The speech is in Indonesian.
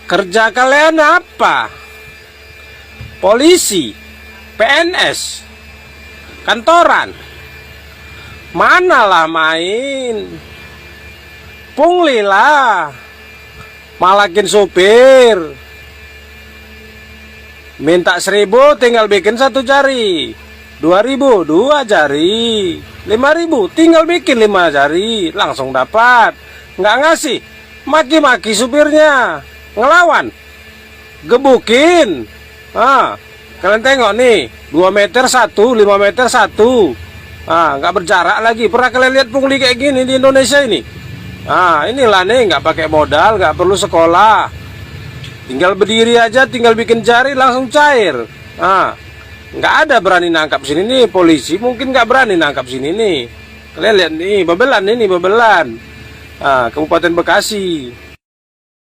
Kerja kalian apa? Polisi, PNS, kantoran, manalah main, pungli lah, malakin supir, minta 1.000 tinggal bikin 1 jari, 2.000 2 jari, 5.000 tinggal bikin 5 jari, langsung dapat. Nggak ngasih, maki-maki supirnya, ngelawan, gebukin. Kalian tengok nih, 2 meter 1, 5 meter 1. Nggak berjarak lagi. Pernah kalian lihat pungli kayak gini di Indonesia ini? Inilah nih, nggak pakai modal, nggak perlu sekolah, tinggal berdiri aja, tinggal bikin jari langsung cair. Nggak ada berani nangkap sini nih, polisi mungkin nggak berani nangkap sini nih. Kalian lihat nih, Babelan ini, Babelan, Kabupaten Bekasi.